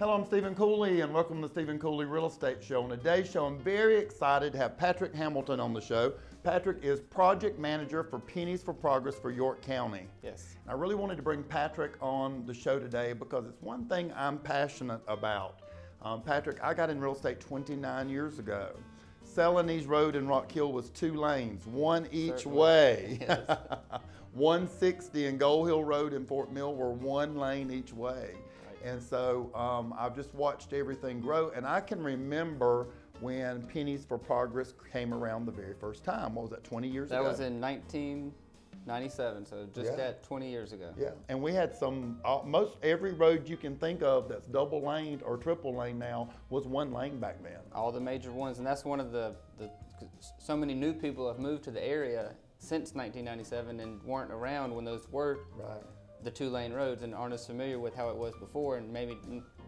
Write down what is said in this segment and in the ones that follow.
Hello, I'm Stephen Cooley, and welcome to the Stephen Cooley Real Estate Show. On today's show, I'm very excited to have Patrick Hamilton on the show. Patrick is project manager for Pennies for Progress for York County. Yes. I really wanted to bring Patrick on the show today because it's one thing I'm passionate about. Patrick, I got in real estate 29 years ago. Ebenezer Road in Rock Hill was 2 lanes, one each way. Yes. 160 and Gold Hill Road in Fort Mill were 1 lane each way. And so I've just watched everything grow, and I can remember when Pennies for Progress came around the very first time. What was that, 20 years ago? That was in 1997, so just at 20 years ago. Yeah, and we had most every road you can think of that's double laned or triple lane now was 1 lane back then. All the major ones, and that's one of the so many new people have moved to the area since 1997 and weren't around when those were the 2-lane roads and aren't as familiar with how it was before, and maybe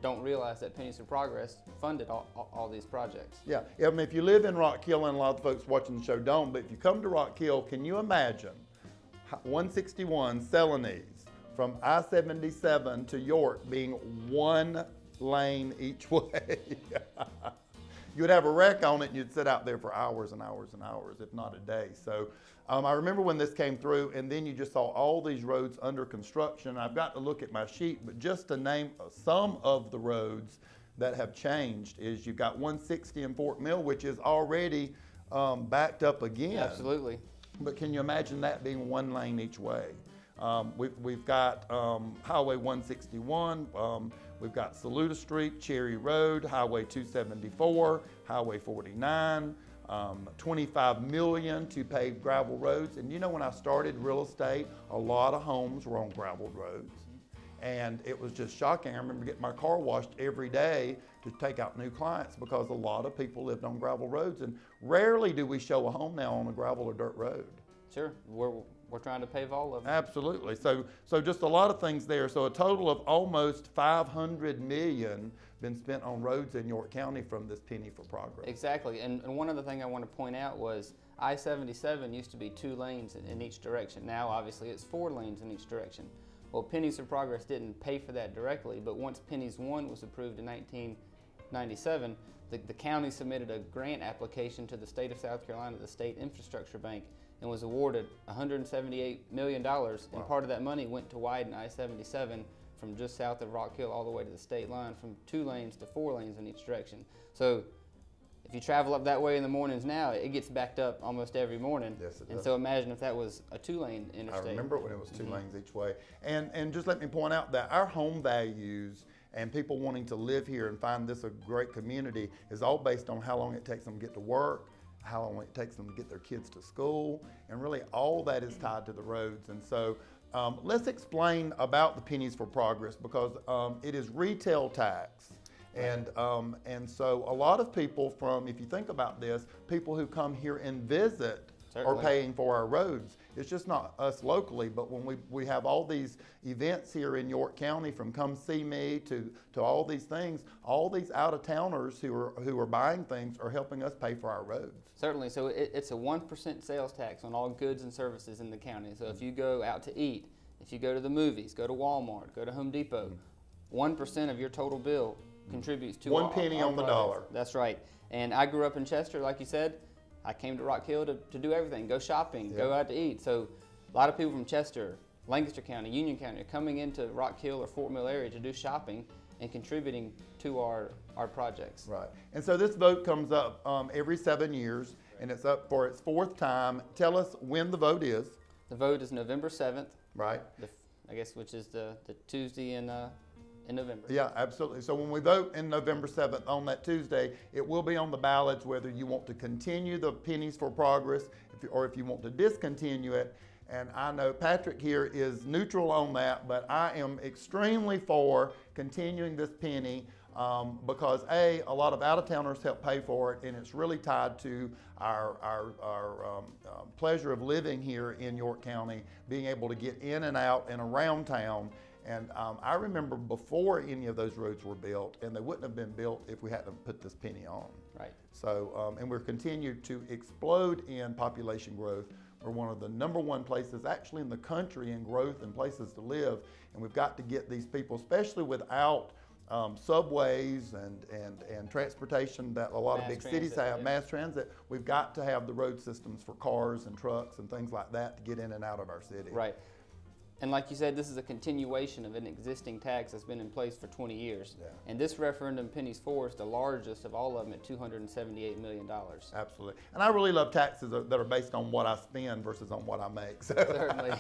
don't realize that Pennies for Progress funded all these projects. Yeah, I mean, if you live in Rock Hill, and a lot of the folks watching the show don't, but if you come to Rock Hill, can you imagine 161 Ebenezer from I-77 to York being 1 lane each way? You'd have a wreck on it and you'd sit out there for hours and hours and hours, if not a day. So I remember when this came through, and then you just saw all these roads under construction. I've got to look at my sheet, but just to name some of the roads that have changed is you've got 160 in Fort Mill, which is already backed up again. Absolutely. But can you imagine that being 1 lane each way? We've got Highway 161, we've got Saluda Street, Cherry Road, Highway 274, Highway 49, 25 million to pave gravel roads. And you know, when I started real estate, a lot of homes were on gravel roads. And it was just shocking. I remember getting my car washed every day to take out new clients because a lot of people lived on gravel roads. And rarely do we show a home now on a gravel or dirt road. Sure, we're trying to pave all of them. Absolutely. So just a lot of things there. So a total of almost 500 million been spent on roads in York County from this Penny for Progress. Exactly. And one other thing I want to point out was I-77 used to be 2 lanes in each direction. Now, obviously, it's 4 lanes in each direction. Well, Pennies for Progress didn't pay for that directly, but once Pennies 1 was approved in 1997, the county submitted a grant application to the state of South Carolina, the State Infrastructure Bank, and was awarded $178 million. And part of that money went to widen I-77 from just south of Rock Hill all the way to the state line, from 2 lanes to 4 lanes in each direction. So if you travel up that way in the mornings now, it gets backed up almost every morning. Yes, it does. And so imagine if that was a 2-lane interstate. I remember when it was 2 lanes each way. And just let me point out that our home values and people wanting to live here and find this a great community is all based on how long it takes them to get to work, how long it takes them to get their kids to school, and really all that is tied to the roads. And so let's explain about the Pennies for Progress, because it is retail tax. And so a lot of people from, if you think about this, people who come here and visit are paying for our roads. It's just not us locally, but when we have all these events here in York County, from Come See Me to all these things, all these out-of-towners who are buying things are helping us pay for our roads. Certainly. So it's a 1% sales tax on all goods and services in the county. So if you go out to eat, if you go to the movies, go to Walmart, go to Home Depot, 1% of your total bill contributes to 1 penny on the dollar. That's right. And I grew up in Chester, like you said. I came to Rock Hill to do everything, go shopping, go out to eat. So a lot of people from Chester, Lancaster County, Union County are coming into Rock Hill or Fort Mill area to do shopping and contributing to our projects. Right. And so this vote comes up every 7 years, and it's up for its 4th time. Tell us when the vote is. The vote is November 7th. Right. I guess, which is the Tuesday in November. Yeah, absolutely. So when we vote in November 7th on that Tuesday, it will be on the ballots whether you want to continue the Pennies for Progress or if you want to discontinue it. And I know Patrick here is neutral on that, but I am extremely for continuing this penny because a lot of out-of-towners help pay for it, and it's really tied to our pleasure of living here in York County, being able to get in and out and around town. And I remember before any of those roads were built, and they wouldn't have been built if we hadn't put this penny on. Right. So, and we're continued to explode in population growth. We're one of the #1 places actually in the country in growth and places to live. And we've got to get these people, especially without subways and transportation that a lot of Mass big cities transit, have, yeah. mass transit, we've got to have the road systems for cars and trucks and things like that to get in and out of our city. Right. And like you said, this is a continuation of an existing tax that's been in place for 20 years. Yeah. And this referendum, Pennies 4, is the largest of all of them at $278 million. Absolutely. And I really love taxes that are based on what I spend versus on what I make. So, Certainly.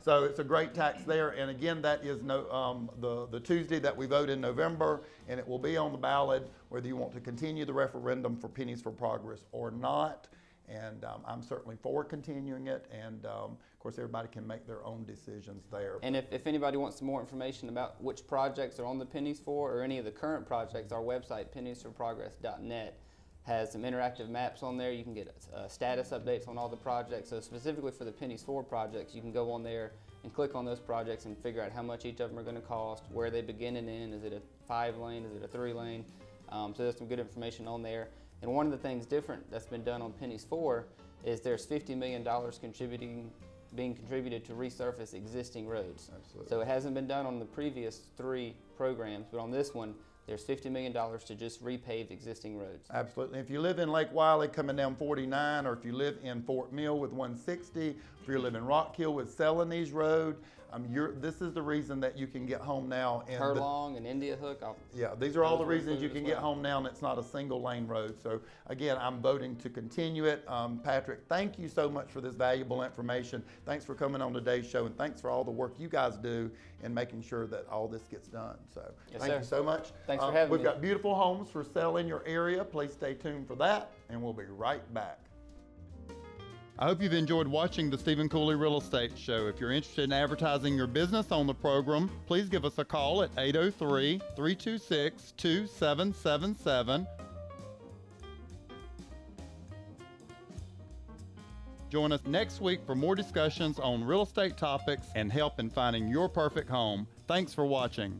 so it's a great tax there. And again, that is the Tuesday that we vote in November, and it will be on the ballot whether you want to continue the referendum for Pennies for Progress or not. And I'm certainly for continuing it. And of course, everybody can make their own decisions there. And if anybody wants some more information about which projects are on the Pennies 4 or any of the current projects, our website, penniesforprogress.net, has some interactive maps on there. You can get status updates on all the projects. So specifically for the Pennies 4 projects, you can go on there and click on those projects and figure out how much each of them are going to cost, where they begin and end. Is it a 5-lane? Is it a 3-lane? So there's some good information on there. And one of the things different that's been done on Pennies 4 is there's $50 million being contributed to resurface existing roads. Absolutely. So it hasn't been done on the previous 3 programs, but on this one, there's $50 million to just repave existing roads. Absolutely. If you live in Lake Wylie coming down 49, or if you live in Fort Mill with 160, if you live in Rock Hill with Celanese Road, this is the reason that you can get home now. And Herlong and India Hook. Yeah, these are all the those are reasons you included can as get well. home now, and it's not a single lane road. So again, I'm voting to continue it. Patrick, thank you so much for this valuable information. Thanks for coming on today's show, and thanks for all the work you guys do in making sure that all this gets done. So Yes, thank sir. you so much. Thanks for having We've me. got beautiful homes for sale in your area. Please stay tuned for that, and we'll be right back. I hope you've enjoyed watching the Stephen Cooley Real Estate Show. If you're interested in advertising your business on the program, please give us a call at 803-326-2777. Join us next week for more discussions on real estate topics and help in finding your perfect home. Thanks for watching.